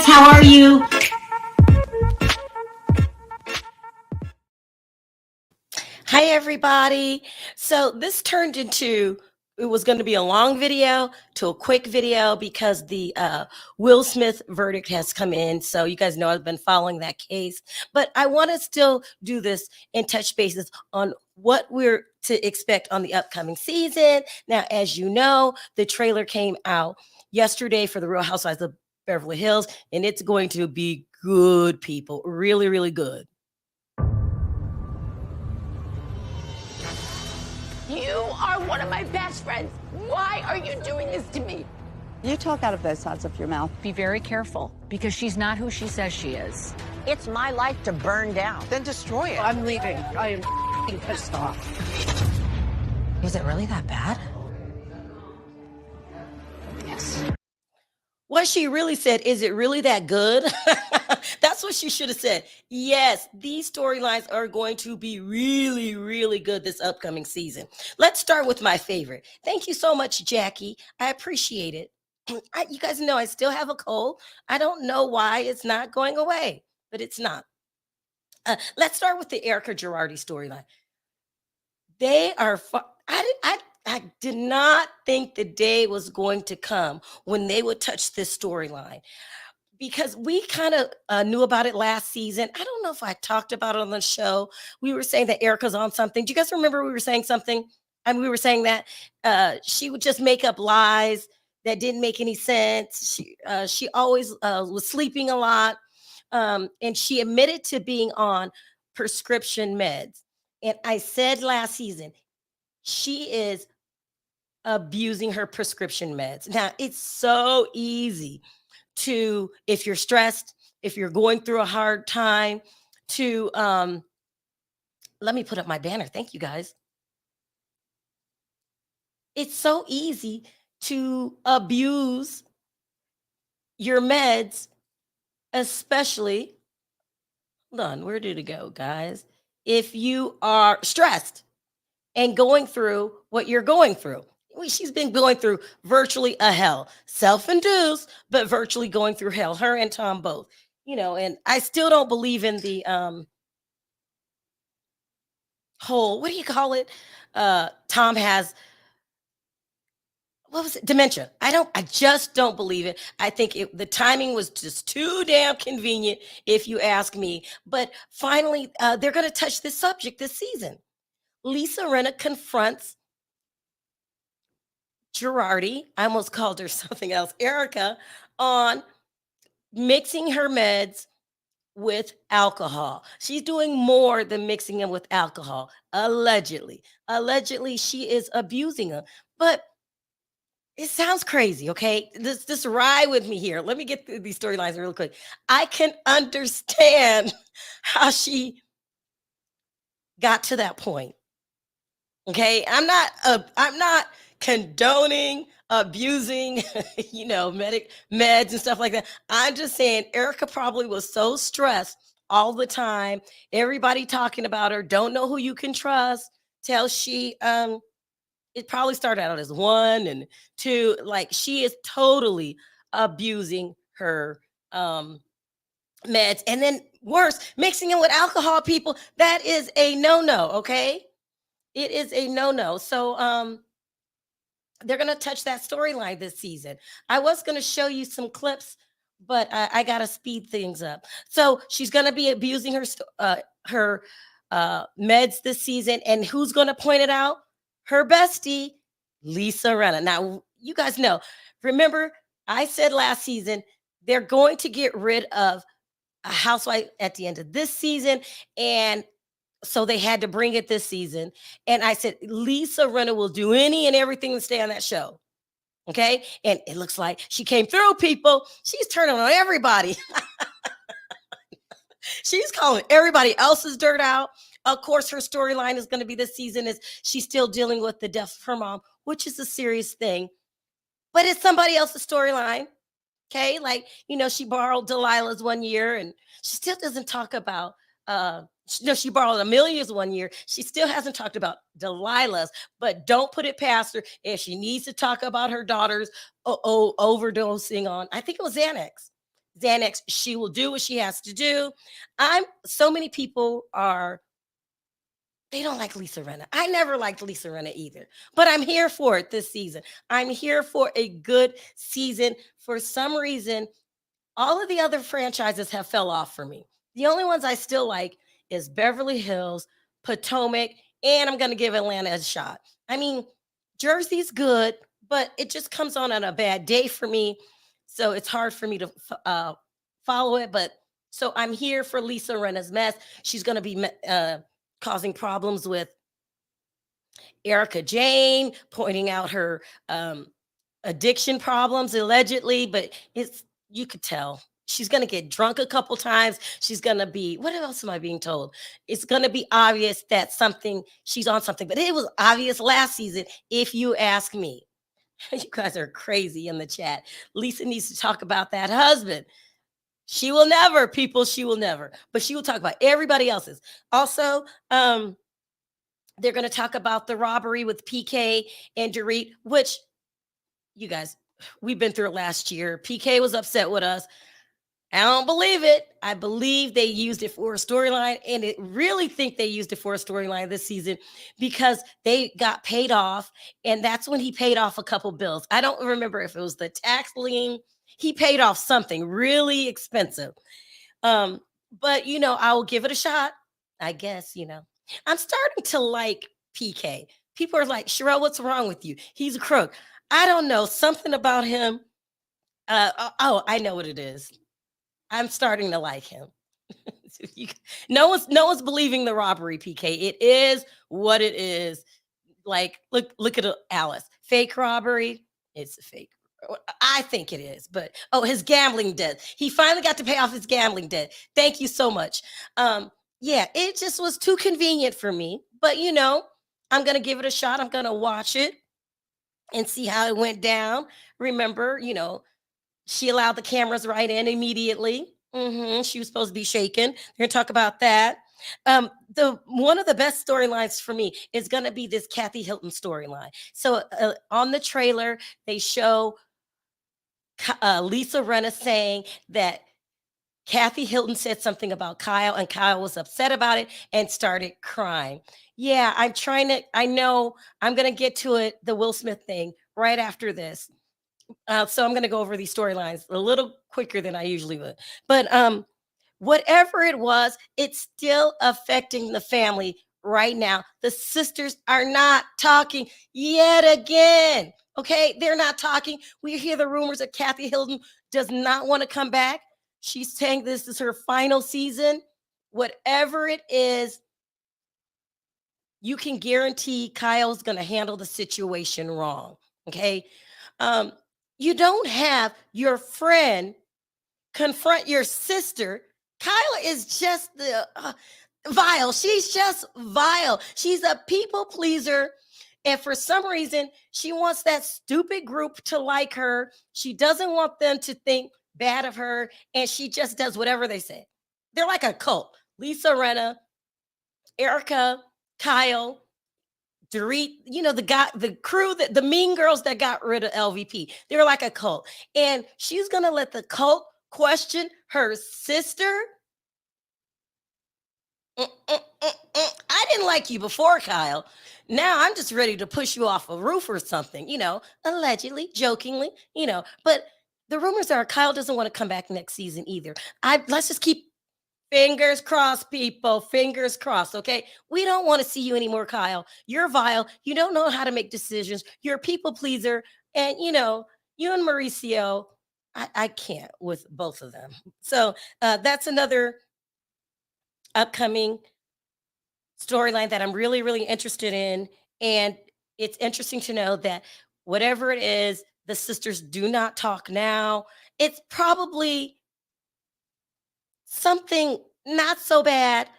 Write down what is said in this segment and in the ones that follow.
guys, how are you? Hi, everybody. So this turned into, it was going to be a long video to a quick video because the Will Smith verdict has come in. So you guys know I've been following that case, but I want to still do this and touch bases on what we're to expect on the upcoming season. Now, as you know, the trailer came out yesterday for the Real Housewives of Beverly Hills, and it's going to be good, people. Really, really good. You are one of my best friends. Why are you doing this to me? You talk out of both sides of your mouth. Be very careful, because she's not who she says she is. It's my life to burn down. Then destroy it. I'm leaving. I am f***ing pissed off. Was it really that bad? Yes. What she really said, is it really that good? That's what she should have said. Yes, these storylines are going to be really, really good this upcoming season. Let's start with my favorite. Thank you so much, Jackie. I appreciate it. You guys know I still have a cold. I don't know why it's not going away, but it's not. Let's start with the Erica Girardi storyline. They are I did not think the day was going to come when they would touch this storyline, because we kind of knew about it last season. I don't know if I talked about it on the show. We were saying that Erica's on something. Do you guys remember we were saying something? And we were saying that she would just make up lies that didn't make any sense. She always was sleeping a lot. And she admitted to being on prescription meds. And I said last season, she is abusing her prescription meds. Now, it's so easy to, if you're stressed, if you're going through a hard time, to let me put up my banner. Thank you, guys. It's so easy to abuse your meds, especially, hold on, where did it go, guys? If you are stressed and going through what you're going through. She's been going through virtually a hell, self-induced, but virtually going through hell, her and Tom both, and I still don't believe in the whole, what do you call it? Tom has, what was it? Dementia. I just don't believe it. I think the timing was just too damn convenient, if you ask me. But finally, they're going to touch this subject this season. Lisa Rinna confronts Girardi, I almost called her something else, Erica, on mixing her meds with alcohol. She's doing more than mixing them with alcohol, allegedly. Allegedly, she is abusing them. But it sounds crazy, okay? Just ride with me here. Let me get through these storylines real quick. I can understand how she got to that point. Okay, I'm not condoning abusing, meds and stuff like that. I'm just saying Erica probably was so stressed all the time. Everybody talking about her, don't know who you can trust. Till she, it probably started out as 1 and 2. Like, she is totally abusing her meds, and then worse, mixing it with alcohol. People, that is a no-no. Okay. It is a no-no. So they're going to touch that storyline this season. I was going to show you some clips, but I got to speed things up. So she's going to be abusing her meds this season. And who's going to point it out? Her bestie, Lisa Rinna. Now, you guys know, remember, I said last season, they're going to get rid of a housewife at the end of this season. And so they had to bring it this season. And I said, Lisa Rinna will do any and everything to stay on that show. Okay. And it looks like she came through, people. She's turning on everybody. She's calling everybody else's dirt out. Of course, her storyline is going to be this season is she's still dealing with the death of her mom, which is a serious thing. But it's somebody else's storyline. Okay. Like, she borrowed Delilah's one year, and she still doesn't talk about she borrowed Amelia's one year. She still hasn't talked about Delilah's, but don't put it past her if she needs to talk about her daughter's overdosing on, I think it was Xanax. Xanax, she will do what she has to do. So many people they don't like Lisa Rinna. I never liked Lisa Rinna either, but I'm here for it this season. I'm here for a good season. For some reason, all of the other franchises have fell off for me. The only ones I still like is Beverly Hills, Potomac, and I'm going to give Atlanta a shot. I mean, Jersey's good, but it just comes on a bad day for me. So it's hard for me to follow it. But so I'm here for Lisa Rinna's mess. She's going to be causing problems with Erica Jane, pointing out her addiction problems allegedly, but you could tell she's going to get drunk a couple times. She's going to be, what else am I being told? It's going to be obvious that she's on something, but it was obvious last season, if you ask me. You guys are crazy in the chat. Lisa needs to talk about that husband. She will never, people, she will never, but she will talk about everybody else's. Also, they're going to talk about the robbery with PK and Dorit, which you guys, we've been through it last year. PK was upset with us. I don't believe it. I believe they used it for a storyline, and I really think they used it for a storyline this season because they got paid off, and that's when he paid off a couple bills. I don't remember if it was the tax lien. He paid off something really expensive. But I will give it a shot. I guess, I'm starting to like PK. People are like, Sharrell, what's wrong with you? He's a crook. I don't know. Something about him. I know what it is. I'm starting to like him. No one's believing the robbery, PK. It is what it is. Like, look at Alice. Fake robbery. It's a fake. I think it is, but his gambling debt. He finally got to pay off his gambling debt. Thank you so much. Yeah, it just was too convenient for me. But I'm gonna give it a shot. I'm gonna watch it and see how it went down. Remember, she allowed the cameras right in immediately. She was supposed to be shaken. They're gonna talk about that. One of the best storylines for me is gonna be this Kathy Hilton storyline. So on the trailer, they show Lisa Rinna saying that Kathy Hilton said something about Kyle, and Kyle was upset about it and started crying. Yeah, I know I'm going to get to it, the Will Smith thing, right after this. So I'm going to go over these storylines a little quicker than I usually would. But whatever it was, it's still affecting the family right now. The sisters are not talking yet again. Okay, they're not talking. We hear the rumors that Kathy Hilton does not want to come back. She's saying this is her final season. Whatever it is, you can guarantee Kyle's going to handle the situation wrong. Okay. You don't have your friend confront your sister. Kyla is just vile. She's just vile. She's a people pleaser. And for some reason, she wants that stupid group to like her. She doesn't want them to think bad of her. And she just does whatever they say. They're like a cult. Lisa Rinna, Erica, Kyle, Dorit, the crew, the mean girls that got rid of LVP. They're like a cult. And she's going to let the cult question her sister. I didn't like you before, Kyle. Now I'm just ready to push you off a roof or something, allegedly, jokingly, But the rumors are Kyle doesn't want to come back next season either. Let's just keep fingers crossed, people. Fingers crossed, okay? We don't want to see you anymore, Kyle. You're vile. You don't know how to make decisions. You're a people pleaser. And, you and Mauricio, I can't with both of them. So that's another upcoming storyline that I'm really, really interested in. And it's interesting to know that whatever it is, the sisters do not talk now. It's probably something not so bad,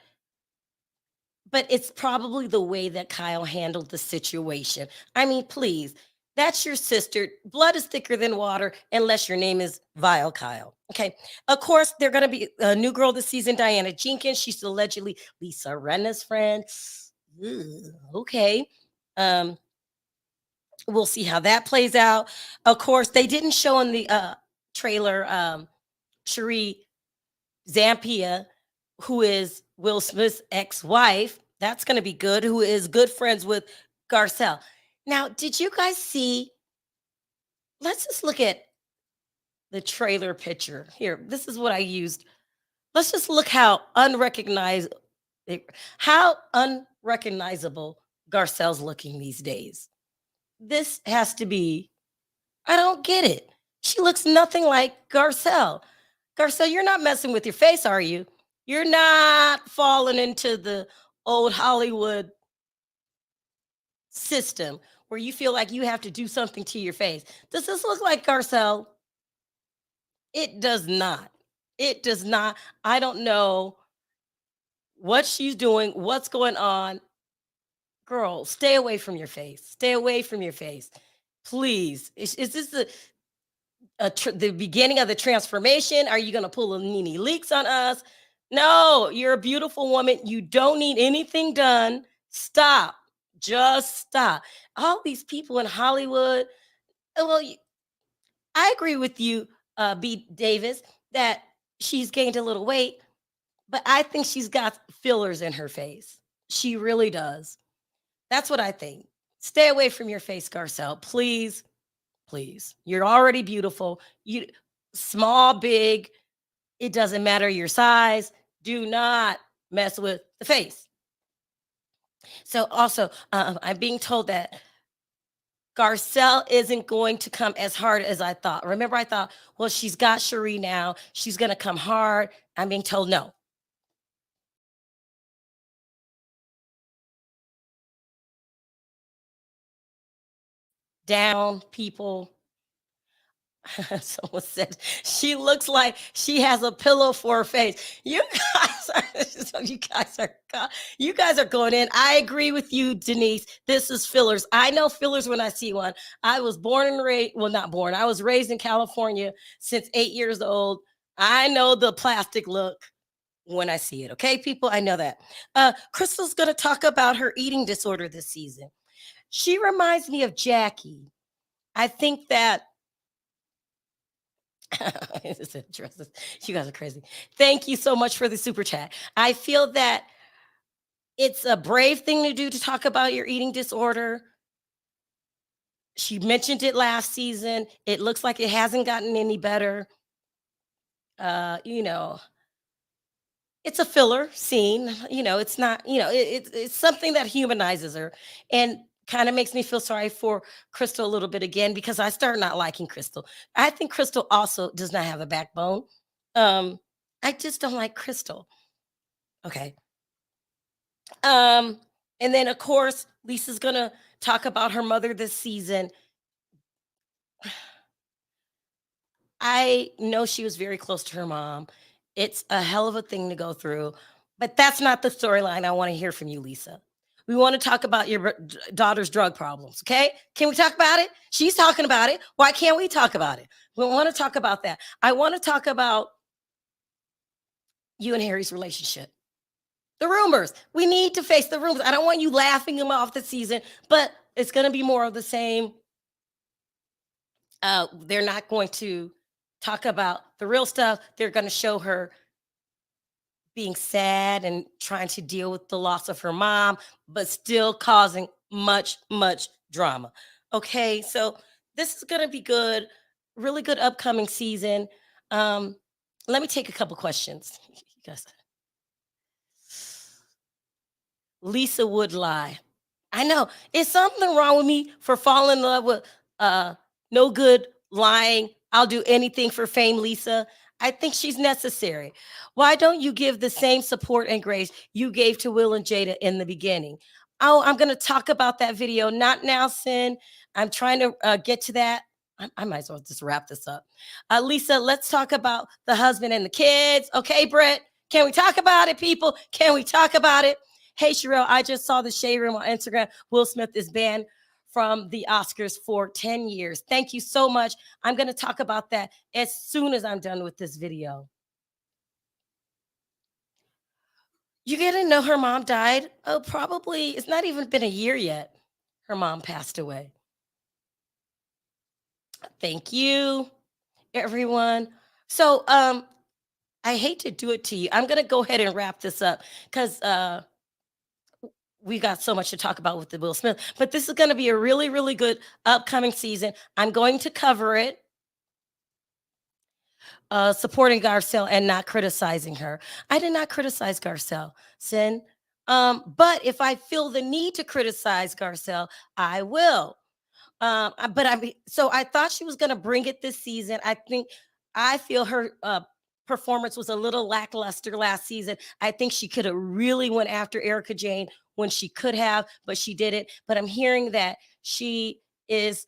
but it's probably the way that Kyle handled the situation. I mean, please, that's your sister. Blood is thicker than water, unless your name is Vile Kyle. Okay. Of course, they're going to be a new girl this season, Diana Jenkins. She's allegedly Lisa Rinna's friend. Okay. We'll see how that plays out. Of course, they didn't show in the trailer Cherie Zampia, who is Will Smith's ex-wife. That's going to be good. Who is good friends with Garcelle. Now, did you guys see? Let's just look at the trailer picture here. This is what I used. Let's just look how unrecognizable Garcelle's looking these days. This has to be. I don't get it. She looks nothing like Garcelle. Garcelle, you're not messing with your face, are you? You're not falling into the old Hollywood system where you feel like you have to do something to your face. Does this look like Garcelle? It does not. It does not. I don't know what she's doing, what's going on. Girl, stay away from your face. Stay away from your face. Please. Is this the beginning of the transformation? Are you going to pull a Nene Leaks on us? No, you're a beautiful woman. You don't need anything done. Stop. Just stop. All these people in Hollywood. Well, I agree with you, B. Davis, that she's gained a little weight, but I think she's got fillers in her face. She really does. That's what I think. Stay away from your face, Garcelle. Please, please. You're already beautiful. You small, big, it doesn't matter your size. Do not mess with the face. So also, I'm being told that Garcelle isn't going to come as hard as I thought. Remember, I thought, well, she's got Cherie now. She's going to come hard. I'm being told no. Down, people. Someone said she looks like she has a pillow for her face. You guys are going in. I agree with you, Denise. This is fillers. I know fillers when I see one. I was born and raised, well, not born. I was raised in California since 8 years old. I know the plastic look when I see it. Okay, people, I know that. Crystal's going to talk about her eating disorder this season. She reminds me of Jackie. I think that you guys are crazy. Thank you so much for the super chat. I feel that it's a brave thing to do to talk about your eating disorder. She mentioned it last season. It looks like it hasn't gotten any better. It's a filler scene. It's not, it's something that humanizes her and kind of makes me feel sorry for Crystal a little bit again, because I start not liking Crystal. I think Crystal also does not have a backbone. I just don't like Crystal. Okay. And then of course, Lisa's gonna talk about her mother this season. I know she was very close to her mom. It's a hell of a thing to go through, but that's not the storyline I want to hear from you, Lisa. We want to talk about your daughter's drug problems, okay? Can we talk about it? She's talking about it. Why can't we talk about it? We want to talk about that. I want to talk about you and Harry's relationship. The rumors. We need to face the rumors. I don't want you laughing him off the season, but it's going to be more of the same. They're not going to talk about the real stuff. They're going to show her being sad and trying to deal with the loss of her mom, but still causing much, much drama. Okay, so this is going to be good. Really good upcoming season. Let me take a couple questions. You guys. Lisa would lie. I know. Is something wrong with me for falling in love with no good lying? I'll do anything for fame, Lisa. I think she's necessary. Why don't you give the same support and grace you gave to Will and Jada in the beginning? Oh, I'm going to talk about that video. Not now, Sin. I'm trying to get to that. I might as well just wrap this up. Lisa, let's talk about the husband and the kids. Okay, Brett? Can we talk about it, people? Can we talk about it? Hey, Sharrell, I just saw the Shade Room on Instagram. Will Smith is banned from the Oscars for 10 years. Thank you so much. I'm going to talk about that as soon as I'm done with this video. You get to know her mom died? Oh, probably. It's not even been a year yet. Her mom passed away. Thank you, everyone. So I hate to do it to you. I'm gonna go ahead and wrap this up because we got so much to talk about with the Will Smith. But this is gonna be a really, really good upcoming season. I'm going to cover it, supporting Garcelle and not criticizing her. I did not criticize Garcelle, Sin. But if I feel the need to criticize Garcelle, I will. But I mean, so I thought she was going to bring it this season. I feel her performance was a little lackluster last season. I think she could have really went after Erica Jane when she could have, but she didn't. But I'm hearing that she is.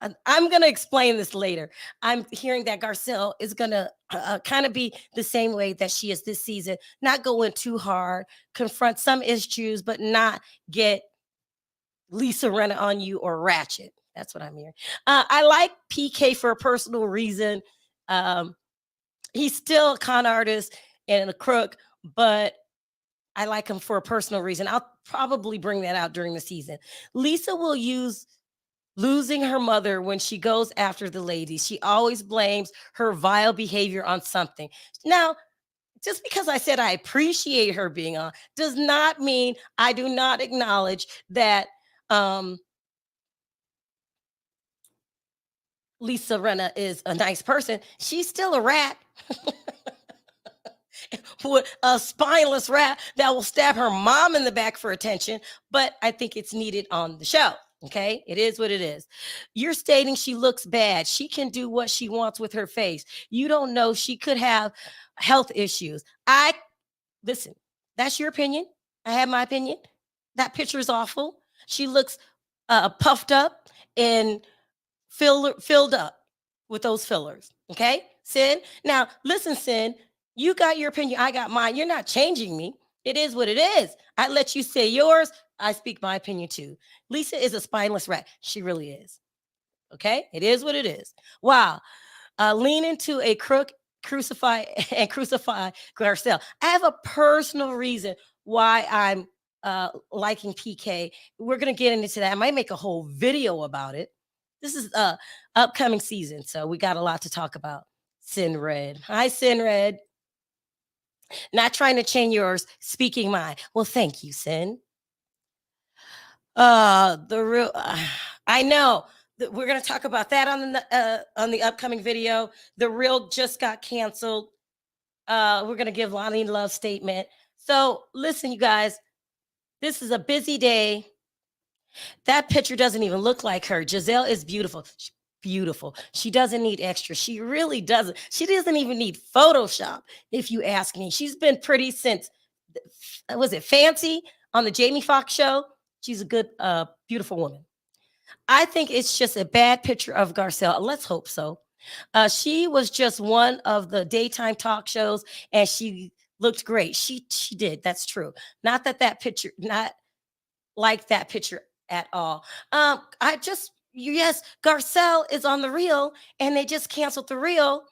I'm going to explain this later. I'm hearing that Garcelle is going to kind of be the same way that she is this season, not go in too hard, confront some issues, but not get Lisa Rinna on you or ratchet. That's what I'm hearing. I like PK for a personal reason. He's still a con artist and a crook, but I like him for a personal reason. I'll probably bring that out during the season. Lisa will use losing her mother when she goes after the ladies. She always blames her vile behavior on something. Now, just because I said I appreciate her being on does not mean I do not acknowledge that Lisa Rinna is a nice person. She's still a rat. With a spineless rat that will stab her mom in the back for attention, but I think it's needed on the show. Okay, it is what it is. You're stating she looks bad. She can do what she wants with her face. You don't know, she could have health issues. I listen, that's your opinion. I have my opinion. That picture is awful. She looks puffed up and filled up with those fillers. Okay, Sin. Now, listen, Sin, you got your opinion. I got mine. You're not changing me. It is what it is. I let you say yours. I speak my opinion too. Lisa is a spineless rat. She really is. Okay, it is what it is. Wow. Lean into a crook, crucify and crucify Garcelle. I have a personal reason why I'm liking PK. We're gonna get into that. I might make a whole video about it. This is upcoming season, so we got a lot to talk about. Sin Red. Hi, Sin Red. Not trying to change yours, speaking mine. Well, thank you, Sin. The real I know. We're going to talk about that on the upcoming video. The real just got canceled. We're going to give Lonnie Love statement. So, listen, you guys, this is a busy day. That picture doesn't even look like her. Giselle is beautiful. Beautiful. She doesn't need extra. She really doesn't. She doesn't even need Photoshop, if you ask me. She's been pretty since, was it Fancy on the Jamie Foxx show? She's a good, beautiful woman. I think it's just a bad picture of Garcelle. Let's hope so. She was just one of the daytime talk shows, and she looked great. She did. That's true. Not that picture, not like that picture at all. Yes, Garcelle is on the Real, and they just canceled the Real.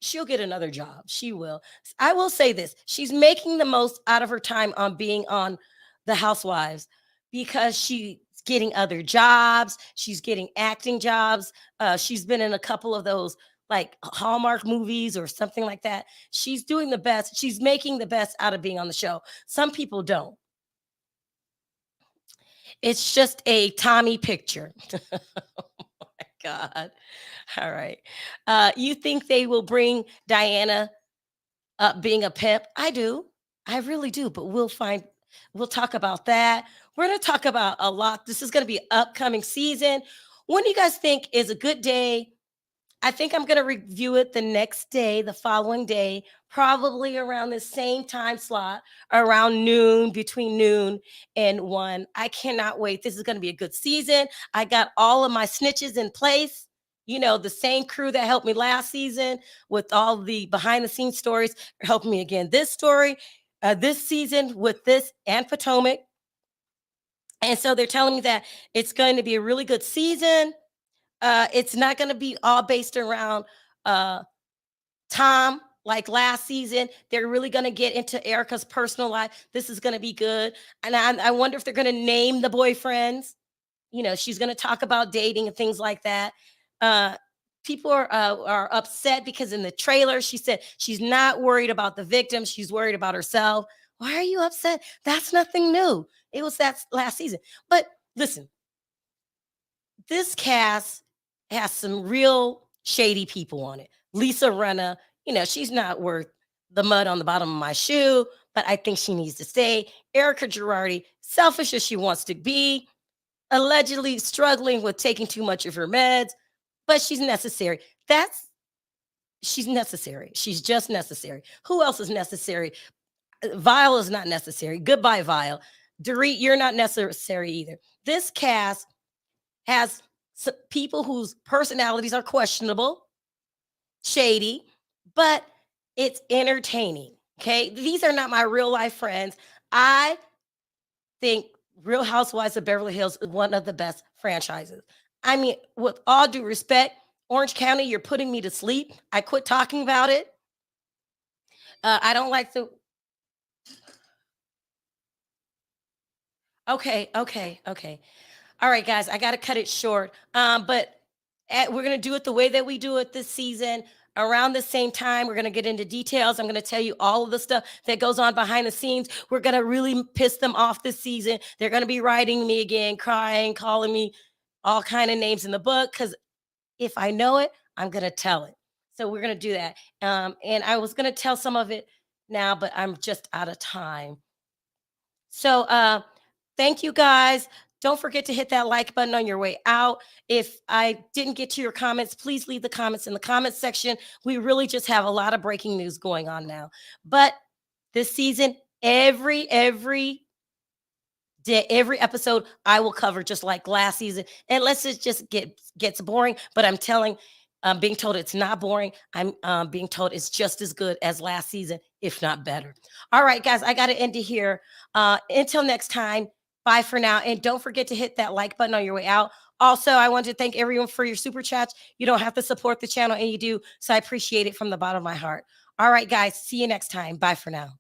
She'll get another job. She will. I will say this: she's making the most out of her time on being on the Housewives because she's getting other jobs. She's getting acting jobs. She's been in a couple of those like Hallmark movies or something like that. She's doing the best. She's making the best out of being on the show. Some people don't. It's just a Tommy picture. Oh my God. All right. You think they will bring Diana up being a pimp? I do. I really do. But we'll talk about that. We're going to talk about a lot. This is going to be upcoming season. When do you guys think is a good day? I think I'm going to review it the next day, the following day, probably around the same time slot, around noon, between noon and 1. I cannot wait. This is going to be a good season. I got all of my snitches in place. You know, the same crew that helped me last season with all the behind the scenes stories are helping me again this season with this and Potomac. And so they're telling me that it's going to be a really good season. It's not going to be all based around Tom like last season. They're really going to get into Erika's personal life. This is going to be good. And I wonder if they're going to name the boyfriends. You know, she's going to talk about dating and things like that. people are upset because in the trailer she said she's not worried about the victim, she's worried about herself. Why are you upset? That's nothing new. It was that last season. But listen, this cast has some real shady people on it. Lisa Renna, she's not worth the mud on the bottom of my shoe, but I think she needs to stay. Erica Girardi, selfish as she wants to be, allegedly struggling with taking too much of her meds, but she's necessary. She's necessary. She's just necessary. Who else is necessary? Vile is not necessary. Goodbye, Vile. Dorit, you're not necessary either. This cast has people whose personalities are questionable, shady, but it's entertaining. Okay. These are not my real life friends. I think Real Housewives of Beverly Hills is one of the best franchises. I mean, with all due respect, Orange County, you're putting me to sleep. I quit talking about it. I don't like the. Okay. All right, guys, I got to cut it short. But we're going to do it the way that we do it this season. Around the same time, we're going to get into details. I'm going to tell you all of the stuff that goes on behind the scenes. We're going to really piss them off this season. They're going to be writing me again, crying, calling me all kind of names in the book, because if I know it, I'm going to tell it. So we're going to do that. And I was going to tell some of it now, but I'm just out of time. So thank you, guys. Don't forget to hit that like button on your way out. If I didn't get to your comments, please leave the comments in the comments section. We really just have a lot of breaking news going on now. But this season, every day, every episode I will cover, just like last season, unless it just gets boring. But I'm being told it's not boring. I'm being told it's just as good as last season, if not better. All right, guys, I got to end it here. Until next time, bye for now. And don't forget to hit that like button on your way out. Also, I want to thank everyone for your super chats. You don't have to support the channel, and you do. So I appreciate it from the bottom of my heart. All right, guys, see you next time. Bye for now.